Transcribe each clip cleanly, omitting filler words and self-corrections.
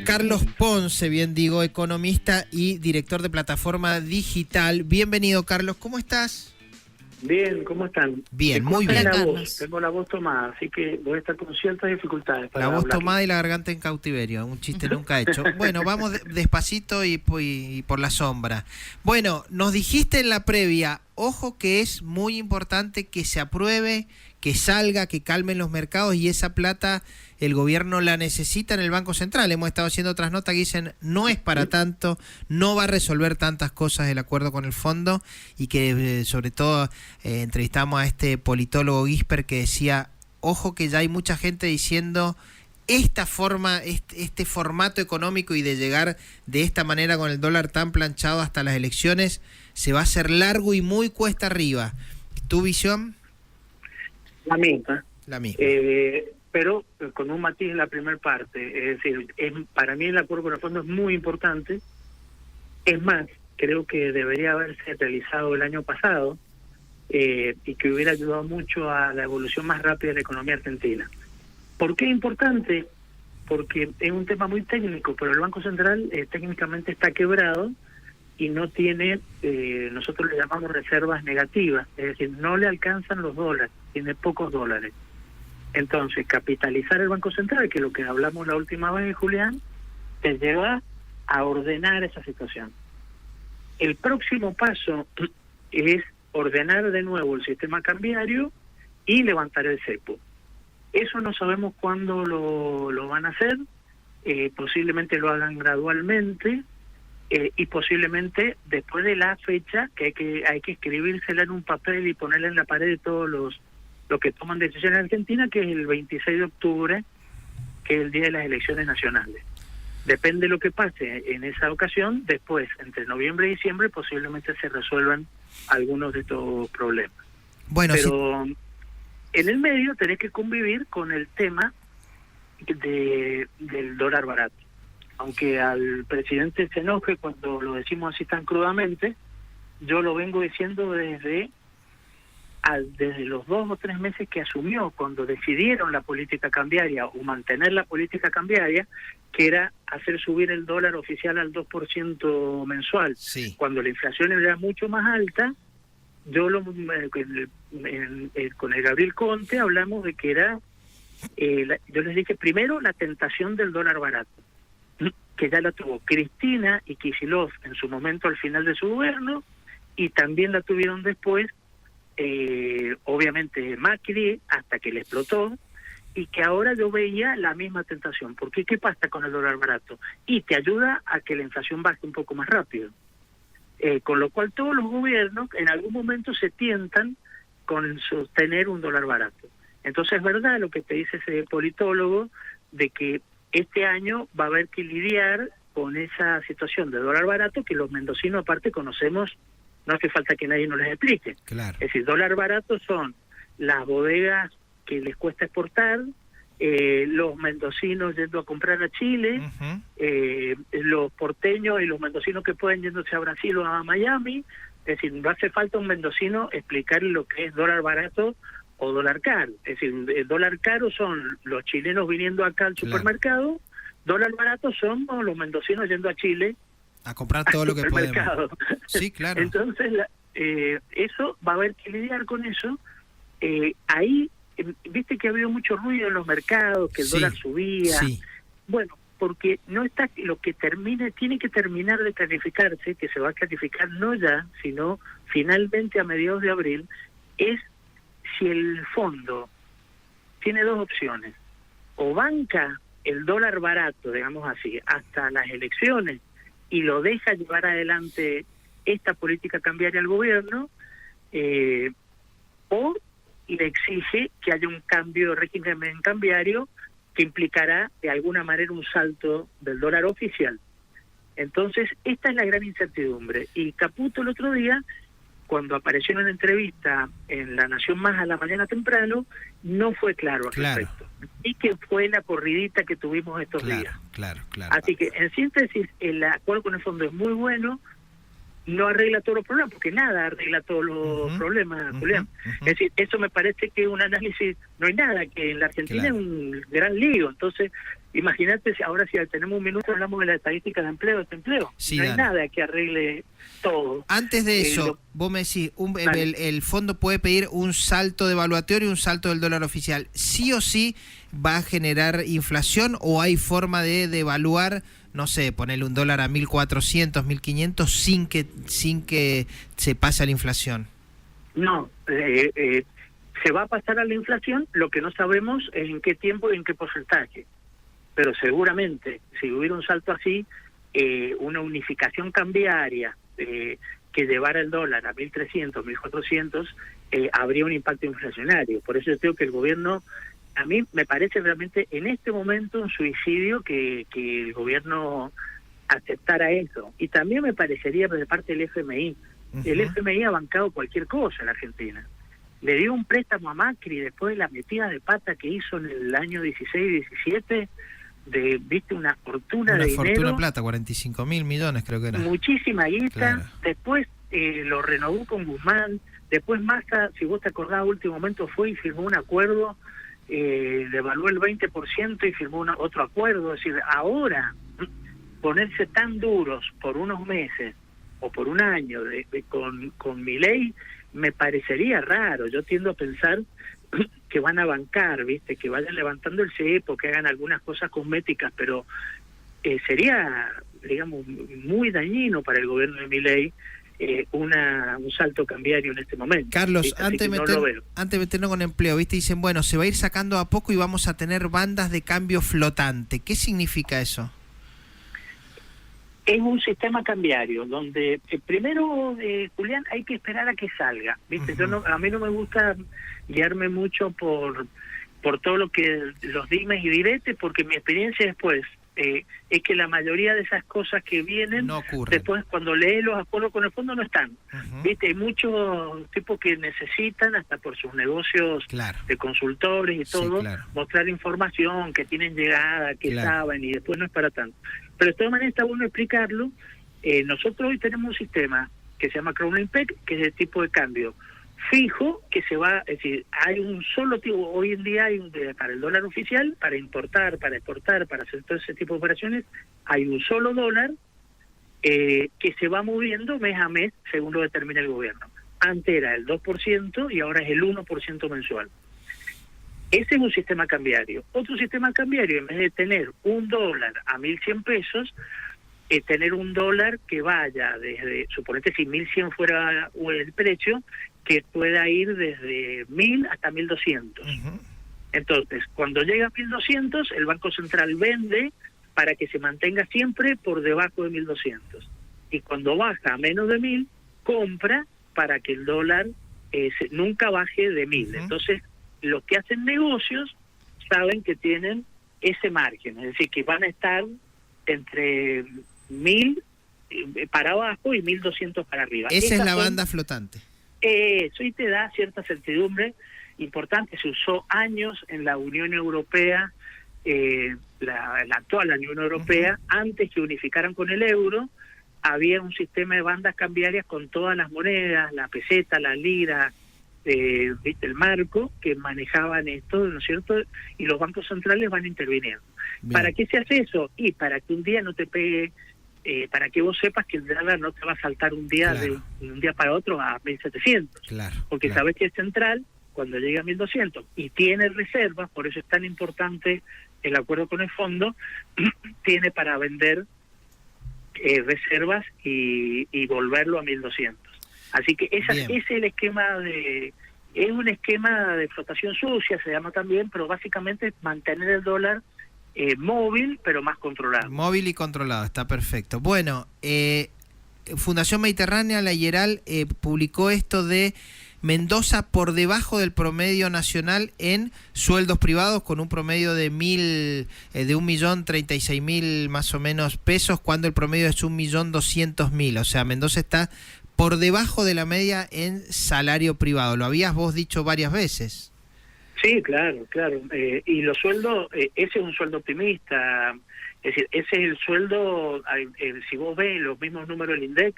Carlos Ponce, bien digo, economista y director de Plataforma Digital. Bienvenido, Carlos, ¿cómo estás? Bien, ¿cómo están? Bien, muy bien. Tengo la voz tomada, así que voy a estar con ciertas dificultades para La voz hablar. tomada y la garganta en cautiverio, un chiste nunca hecho. Bueno, vamos despacito y por la sombra. Bueno, nos dijiste en la previa, ojo que es muy importante que se apruebe, que salga, que calmen los mercados y esa plata el gobierno la necesita en el Banco Central. Hemos estado haciendo otras notas que dicen no es para tanto, no va a resolver tantas cosas el acuerdo con el fondo y que sobre todo entrevistamos a este politólogo Gisper que decía, ojo que ya hay mucha gente diciendo esta forma, este formato económico y de llegar de esta manera con el dólar tan planchado hasta las elecciones se va a hacer largo y muy cuesta arriba. ¿Tu visión? La misma. La misma. Pero con un matiz en la primera parte. Es decir, para mí el acuerdo con el fondo es muy importante. Es más, creo que debería haberse realizado el año pasado y que hubiera ayudado mucho a la evolución más rápida de la economía argentina. ¿Por qué es importante? Porque es un tema muy técnico, pero el Banco Central técnicamente está quebrado y no tiene, nosotros le llamamos reservas negativas, es decir, no le alcanzan los dólares, tiene pocos dólares. Entonces, capitalizar el Banco Central, que es lo que hablamos la última vez, Julián, te lleva a ordenar esa situación. El próximo paso es ordenar de nuevo el sistema cambiario y levantar el cepo. Eso no sabemos cuándo lo van a hacer, posiblemente lo hagan gradualmente y posiblemente después de la fecha que hay que escribírsela en un papel y ponerla en la pared de todos los que toman decisiones en Argentina, que es el 26 de octubre, que es el día de las elecciones nacionales. Depende de lo que pase en esa ocasión, después, entre noviembre y diciembre, posiblemente se resuelvan algunos de estos problemas. Bueno, pero sí, en el medio tenés que convivir con el tema del dólar barato. Aunque al presidente se enoje cuando lo decimos así tan crudamente, yo lo vengo diciendo desde los 2 o 3 meses que asumió, cuando decidieron la política cambiaria o mantener la política cambiaria, que era hacer subir el dólar oficial al 2% mensual. Sí. Cuando la inflación era mucho más alta, yo con el Gabriel Conte hablamos de que era, yo les dije primero la tentación del dólar barato, que ya la tuvo Cristina y Kicillof en su momento al final de su gobierno, y también la tuvieron después, obviamente Macri, hasta que le explotó, y que ahora yo veía la misma tentación. Porque ¿qué pasa con el dólar barato? Y te ayuda a que la inflación baje un poco más rápido. Con lo cual todos los gobiernos en algún momento se tientan con sostener un dólar barato. Entonces es verdad lo que te dice ese politólogo, de que este año va a haber que lidiar con esa situación de dólar barato que los mendocinos aparte conocemos. No hace falta que nadie nos les explique. Claro. Es decir, dólar barato son las bodegas que les cuesta exportar, los mendocinos yendo a comprar a Chile, los porteños y los mendocinos que pueden yéndose a Brasil o a Miami. Es decir, no hace falta un mendocino explicarle lo que es dólar barato o dólar caro. Es decir, el dólar caro son los chilenos viniendo acá al supermercado, dólar barato son los mendocinos yendo a Chile a comprar todo lo que podemos. Sí, claro. Entonces, eso va a haber que lidiar con eso. Ahí, viste que ha habido mucho ruido en los mercados, que el dólar subía. Sí. Bueno, porque no está lo que tiene que terminar de clarificarse, que se va a clarificar no ya, sino finalmente a mediados de abril, es si el fondo tiene dos opciones: o banca el dólar barato, digamos así, hasta las elecciones, y lo deja llevar adelante esta política cambiaria al gobierno, o le exige que haya un cambio de régimen cambiario que implicará de alguna manera un salto del dólar oficial. Entonces, esta es la gran incertidumbre. Y Caputo el otro día, cuando apareció en una entrevista en La Nación Más a la mañana temprano, no fue claro al respecto. Y que fue la corridita que tuvimos estos días. Claro. Así que, en síntesis, el acuerdo con el fondo es muy bueno. no arregla todos los problemas, porque nada arregla todos los problemas, Julián. Es decir, eso me parece que es un análisis, no hay nada, que en la Argentina es un gran lío. Entonces, imagínate, ahora si tenemos un minuto hablamos de la estadística de empleo, desempleo. Sí, no hay dale. nada que arregle todo. Antes de eso, vos me decís, el fondo puede pedir un salto devaluatorio y un salto del dólar oficial. ¿Sí o sí va a generar inflación o hay forma de devaluar, no sé, ponerle un dólar a 1.400, 1.500 sin que se pase a la inflación? No, se va a pasar a la inflación, lo que no sabemos es en qué tiempo y en qué porcentaje. Pero seguramente, si hubiera un salto así, una unificación cambiaria que llevara el dólar a 1.300, 1.400, habría un impacto inflacionario. Por eso yo creo que el gobierno, a mí me parece realmente en este momento un suicidio que el gobierno aceptara eso. Y también me parecería de parte del FMI. El FMI ha bancado cualquier cosa en la Argentina. Le dio un préstamo a Macri después de la metida de pata que hizo en el año 16-17, viste, una fortuna de dinero. Una fortuna de plata, 45.000 millones creo que era. Muchísima guita. Claro. Después lo renovó con Guzmán. Después Massa, si vos te acordás, a último momento fue y firmó un acuerdo, devaluó el 20% y firmó otro acuerdo. Es decir, ahora ponerse tan duros por unos meses o por un año con Milei me parecería raro. Yo tiendo a pensar que van a bancar, viste, que vayan levantando el cepo, que hagan algunas cosas cosméticas, pero sería, digamos, muy dañino para el gobierno de Milei un salto cambiario en este momento. Carlos, antes de meternos con empleo, viste, dicen, bueno, se va a ir sacando a poco y vamos a tener bandas de cambio flotante. ¿Qué significa eso? Es un sistema cambiario donde primero, Julián, hay que esperar a que salga, ¿viste? A mí no me gusta guiarme mucho por todo lo que los dimes y diretes, porque mi experiencia después es que la mayoría de esas cosas que vienen, no ocurren. Después cuando lees los acuerdos con el fondo no están. ¿Viste? Hay muchos tipos que necesitan, hasta por sus negocios de consultores y todo, mostrar información, que tienen llegada, que saben, y después no es para tanto. Pero de todas maneras está bueno explicarlo. Nosotros hoy tenemos un sistema que se llama Crowley Peck, que es de tipo de cambio fijo, que se va, es decir, hay un solo tipo, hoy en día hay para el dólar oficial, para importar, para exportar, para hacer todo ese tipo de operaciones, hay un solo dólar que se va moviendo mes a mes según lo determina el gobierno. Antes era el 2% y ahora es el 1% mensual. Ese es un sistema cambiario. Otro sistema cambiario, en vez de tener un dólar a 1.100 pesos, tener un dólar que vaya desde, suponete si 1.100 fuera el precio, que pueda ir desde 1.000 hasta 1.200. Entonces, cuando llega a 1.200, el Banco Central vende para que se mantenga siempre por debajo de 1.200. Y cuando baja a menos de 1.000, compra para que el dólar nunca baje de 1.000. Entonces, los que hacen negocios saben que tienen ese margen, es decir, que van a estar entre 1.000 para abajo y 1.200 para arriba. Esa es la banda flotante. Eso, y te da cierta certidumbre importante. Se usó años en la Unión Europea, la actual Unión Europea, antes que unificaran con el euro, había un sistema de bandas cambiarias con todas las monedas, la peseta, la lira, viste, el marco, que manejaban esto, ¿no es cierto? Y los bancos centrales van interviniendo. Bien. ¿Para qué se hace eso? Y para que un día no te pegue, para que vos sepas que el dólar no te va a saltar un día de un día para otro a 1.700. Porque sabes que es central cuando llega a 1.200 y tiene reservas, por eso es tan importante el acuerdo con el fondo, tiene para vender reservas y volverlo a 1.200. Así que ese es el esquema es un esquema de flotación sucia, se llama también, pero básicamente es mantener el dólar móvil, pero más controlado. Móvil y controlado, está perfecto. Bueno, Fundación Mediterránea, la Hieral, publicó esto de Mendoza por debajo del promedio nacional en sueldos privados, con un promedio de 1.036.000 más o menos pesos, cuando el promedio es 1.200.000. O sea, Mendoza está por debajo de la media en salario privado. Lo habías vos dicho varias veces. Sí, claro. Y los sueldos, ese es un sueldo optimista. Es decir, ese es el sueldo, si vos ves los mismos números del INDEC,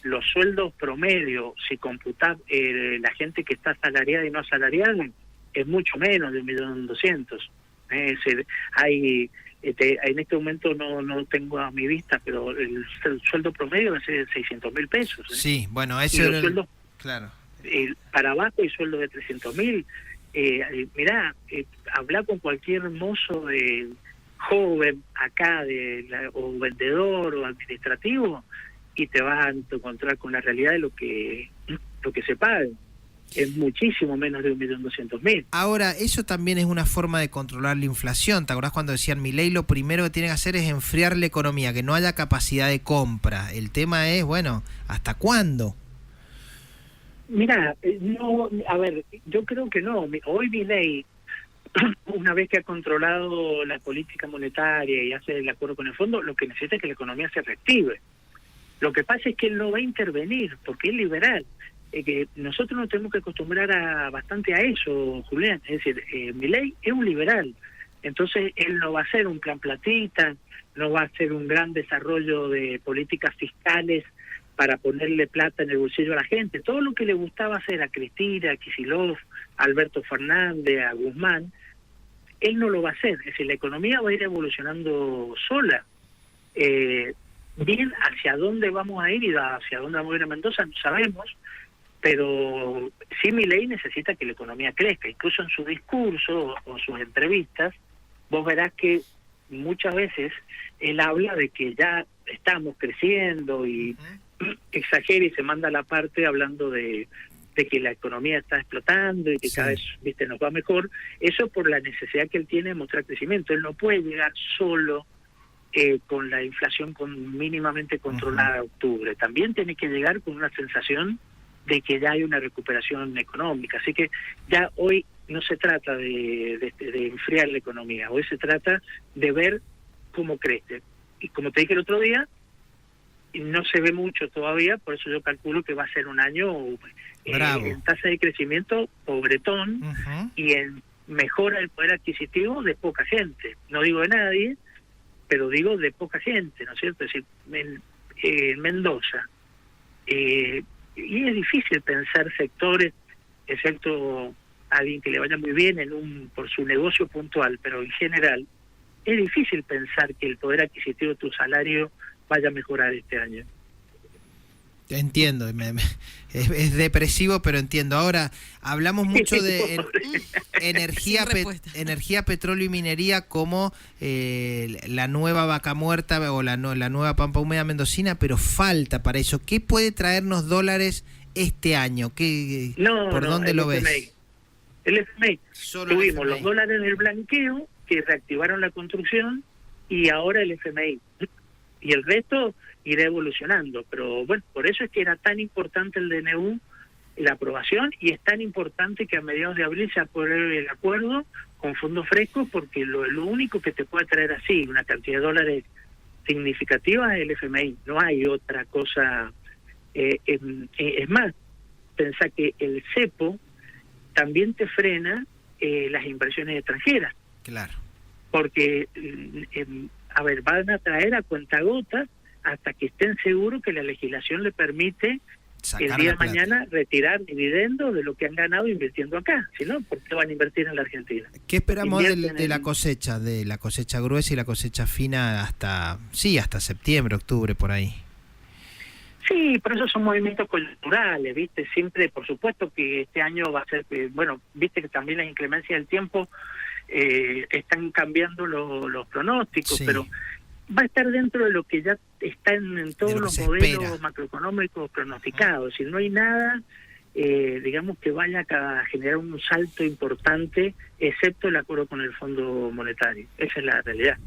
los sueldos promedio, si computás la gente que está asalariada y no asalariada, es mucho menos de 1.200.000. Hay en este momento no tengo a mi vista, pero el sueldo promedio va a ser 600.000 pesos. Sí, bueno, y los sueldos, claro. Para abajo hay sueldos de 300.000. Mirá, hablar con cualquier mozo joven acá, o vendedor o administrativo, y te vas a encontrar con la realidad de lo que se paga. Es muchísimo menos de 1.200.000. Ahora, eso también es una forma de controlar la inflación. ¿Te acordás cuando decían Milei lo primero que tiene que hacer es enfriar la economía, que no haya capacidad de compra? El tema es, bueno, ¿hasta cuándo? Mira, no, a ver, yo creo que no. Hoy Milei, una vez que ha controlado la política monetaria y hace el acuerdo con el fondo, lo que necesita es que la economía se reactive. Lo que pasa es que él no va a intervenir, porque es liberal. Que nosotros nos tenemos que acostumbrar bastante a eso, Julián. Es decir, Milei es un liberal. Entonces, él no va a hacer un plan platita, no va a hacer un gran desarrollo de políticas fiscales para ponerle plata en el bolsillo a la gente. Todo lo que le gustaba hacer a Cristina, a Kicillof, a Alberto Fernández, a Guzmán, él no lo va a hacer. Es decir, la economía va a ir evolucionando sola. Bien, hacia dónde vamos a ir y hacia dónde vamos a ir a Mendoza no sabemos, pero sí Milei necesita que la economía crezca. Incluso en su discurso o sus entrevistas, vos verás que muchas veces él habla de que ya estamos creciendo y exagera y se manda la parte hablando de que la economía está explotando y que cada vez nos va mejor. Eso por la necesidad que él tiene de mostrar crecimiento. Él no puede llegar solo con la inflación mínimamente controlada a octubre. También tiene que llegar con una sensación de que ya hay una recuperación económica. Así que ya hoy no se trata de enfriar la economía, hoy se trata de ver cómo crece. Y como te dije el otro día, no se ve mucho todavía, por eso yo calculo que va a ser un año en tasa de crecimiento pobretón y en mejora del poder adquisitivo de poca gente. No digo de nadie, pero digo de poca gente, ¿no es cierto? Es decir, en Mendoza. Y es difícil pensar sectores, excepto alguien que le vaya muy bien por su negocio puntual, pero en general es difícil pensar que el poder adquisitivo de tu salario vaya a mejorar este año. Entiendo, es depresivo, pero entiendo. Ahora, hablamos mucho de energía, petróleo y minería como la nueva vaca muerta o la nueva pampa húmeda mendocina, pero falta para eso. ¿Qué puede traernos dólares este año? ¿Por dónde lo ves? El FMI. Tuvimos el FMI. Los dólares del blanqueo que reactivaron la construcción y ahora el FMI. Y el resto irá evolucionando, pero bueno, por eso es que era tan importante el DNU, la aprobación, y es tan importante que a mediados de abril se apruebe el acuerdo con fondos frescos, porque lo único que te puede traer así una cantidad de dólares significativa es el FMI, no hay otra cosa. Es más, pensá que el cepo también te frena las inversiones extranjeras. Claro. Porque, van a traer a cuentagotas hasta que estén seguros que la legislación le permite el día de mañana retirar dividendos de lo que han ganado invirtiendo acá. Si no, ¿por qué van a invertir en la Argentina? ¿Qué esperamos de la cosecha gruesa y la cosecha fina hasta septiembre, octubre, por ahí? Sí, pero esos son movimientos coyunturales, ¿viste? Siempre, por supuesto que este año va a ser, viste que también las inclemencias del tiempo están cambiando los pronósticos, pero va a estar dentro de lo que ya está en todos los modelos macroeconómicos pronosticados. Si no hay nada, digamos, que vaya a generar un salto importante, excepto el acuerdo con el Fondo Monetario. Esa es la realidad.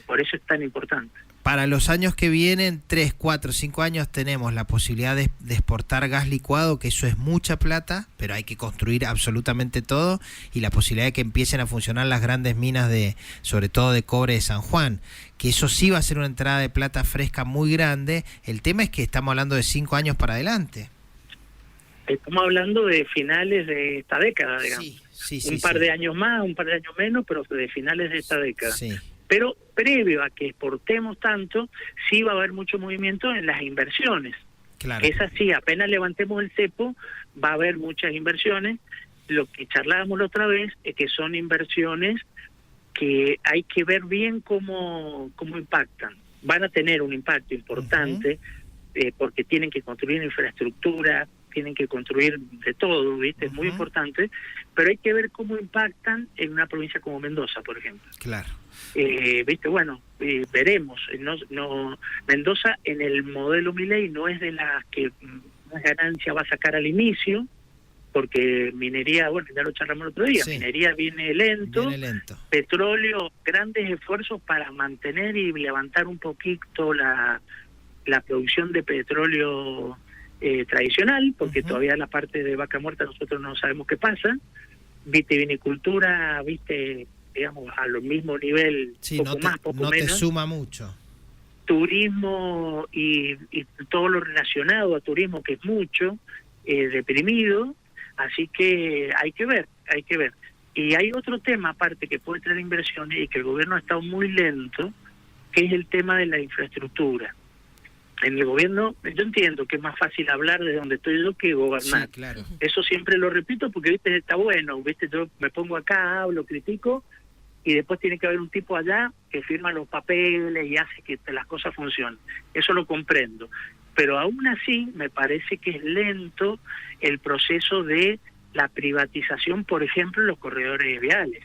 Por eso es tan importante. Para los años que vienen, 3, 4, 5 años, tenemos la posibilidad de exportar gas licuado, que eso es mucha plata, pero hay que construir absolutamente todo, y la posibilidad de que empiecen a funcionar las grandes minas sobre todo de cobre de San Juan, que eso sí va a ser una entrada de plata fresca muy grande. El tema es que estamos hablando de 5 años para adelante. Estamos hablando de finales de esta década, digamos. Un par de años más, un par de años menos, pero de finales de esta década. Sí. Pero previo a que exportemos tanto, sí va a haber mucho movimiento en las inversiones. Claro. Es así, apenas levantemos el cepo, va a haber muchas inversiones. Lo que charlábamos la otra vez es que son inversiones que hay que ver bien cómo impactan. Van a tener un impacto importante, porque tienen que construir infraestructura, tienen que construir de todo, ¿viste? Es muy importante, pero hay que ver cómo impactan en una provincia como Mendoza, por ejemplo. Claro. ¿Viste? Bueno, veremos. Mendoza en el modelo Milei no es de las que más ganancia va a sacar al inicio, porque minería, bueno, ya lo charlamos el otro día, Sí. Minería viene lento, petróleo, grandes esfuerzos para mantener y levantar un poquito la producción de petróleo tradicional, porque todavía la parte de Vaca Muerta nosotros no sabemos qué pasa. Vitivinicultura, digamos, a lo mismo nivel, sí, poco más, poco menos. Te suma mucho. Turismo y todo lo relacionado a turismo, que es mucho, deprimido, así que hay que ver. Y hay otro tema aparte que puede traer inversiones y que el gobierno ha estado muy lento, que es el tema de la infraestructura. En el gobierno, yo entiendo que es más fácil hablar de donde estoy yo que gobernar. Sí, claro. Eso siempre lo repito porque, viste, está bueno, viste, yo me pongo acá, hablo, critico, y después tiene que haber un tipo allá que firma los papeles y hace que las cosas funcionen. Eso lo comprendo. Pero aún así me parece que es lento el proceso de la privatización, por ejemplo, en los corredores viales.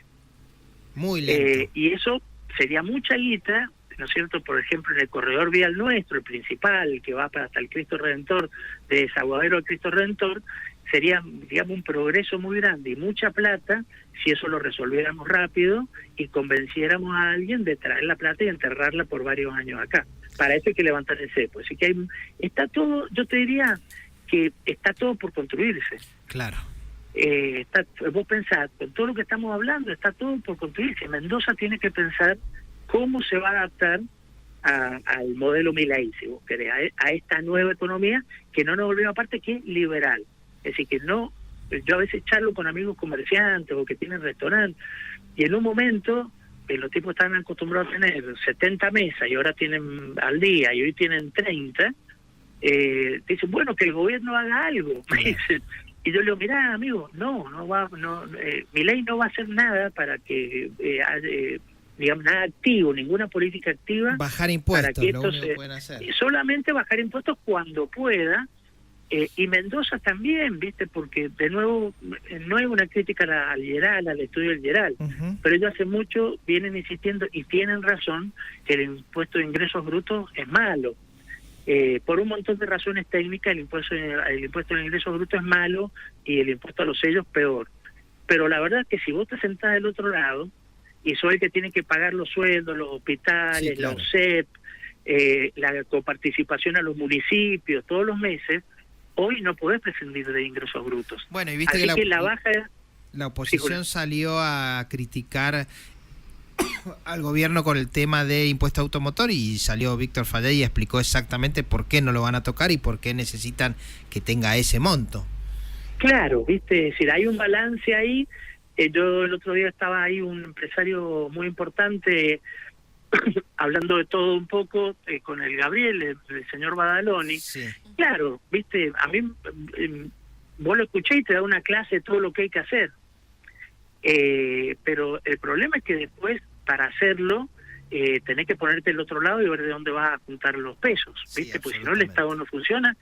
Muy lento. Y eso sería mucha guita, ¿no es cierto? Por ejemplo, en el corredor vial nuestro, el principal, el que va hasta el Cristo Redentor, de Desaguadero al Cristo Redentor, sería, digamos, un progreso muy grande y mucha plata si eso lo resolviéramos rápido y convenciéramos a alguien de traer la plata y enterrarla por varios años acá. Para eso hay que levantar el cepo. Así que está todo, yo te diría que está todo por construirse. Claro. Vos pensás, con todo lo que estamos hablando, está todo por construirse. Mendoza tiene que pensar cómo se va a adaptar al modelo Milei, si vos querés, a esta nueva economía que no nos olvidemos aparte que es liberal. Es decir, que no, yo a veces charlo con amigos comerciantes o que tienen restaurantes, y en un momento los tipos estaban acostumbrados a tener 70 mesas y ahora tienen al día y hoy tienen 30, dicen, bueno, que el gobierno haga algo. Me dicen. Y yo le digo, mirá, amigo, Milei no va a hacer nada para que digamos, nada activo, ninguna política activa. Bajar impuestos, para que lo único que pueden hacer. Solamente bajar impuestos cuando pueda, y Mendoza también, ¿viste? Porque, de nuevo, no es una crítica al Yeral, al estudio del Yeral, pero ellos hace mucho vienen insistiendo, y tienen razón, que el impuesto de ingresos brutos es malo. Por un montón de razones técnicas, el impuesto de ingresos brutos es malo y el impuesto a los sellos peor. Pero la verdad es que si vos te sentás del otro lado y sos el que tiene que pagar los sueldos, los hospitales, sí, claro, la OSEP, la coparticipación a los municipios todos los meses, hoy no podés prescindir de ingresos brutos. Bueno, y viste así que la oposición salió a criticar al gobierno con el tema de impuesto automotor, y salió Víctor Fadey y explicó exactamente por qué no lo van a tocar y por qué necesitan que tenga ese monto. Claro, viste, es decir, hay un balance ahí. Yo el otro día estaba ahí un empresario muy importante hablando de todo un poco con el Gabriel, el señor Badaloni. Sí. Claro, viste, a mí vos lo escuché y te da una clase de todo lo que hay que hacer. Pero el problema es que después, para hacerlo, tenés que ponerte del otro lado y ver de dónde vas a juntar los pesos, ¿viste? Sí, pues si no, el Estado no funciona.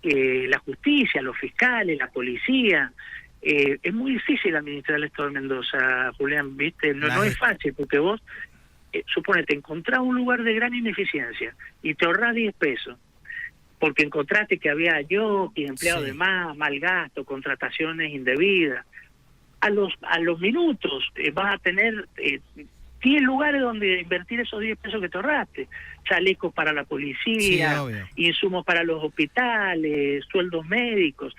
La justicia, los fiscales, la policía. Es muy difícil administrar el Estado de Mendoza, Julián, ¿viste? No es fácil, porque vos, suponete, encontrás un lugar de gran ineficiencia y te ahorrás 10 pesos, porque encontraste que había y empleados de más, mal gasto, contrataciones indebidas. A los minutos vas a tener 10 lugares donde invertir esos 10 pesos que te ahorraste. Chalecos para la policía, sí, insumos para los hospitales, sueldos médicos.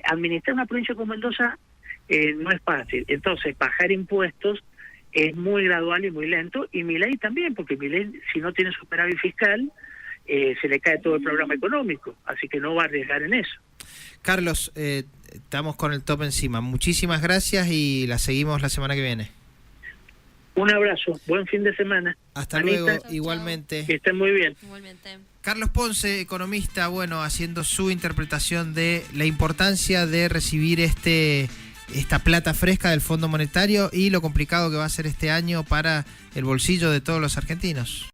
Administrar una provincia como Mendoza no es fácil. Entonces, bajar impuestos es muy gradual y muy lento. Y Milei también, porque Milei, si no tiene superávit fiscal, se le cae todo el programa económico. Así que no va a arriesgar en eso. Carlos, estamos con el top encima. Muchísimas gracias y la seguimos la semana que viene. Un abrazo, buen fin de semana. Hasta Anita, luego, Chau, igualmente. que estén muy bien. Igualmente. Carlos Ponce, economista, bueno, haciendo su interpretación de la importancia de recibir esta plata fresca del Fondo Monetario y lo complicado que va a ser este año para el bolsillo de todos los argentinos.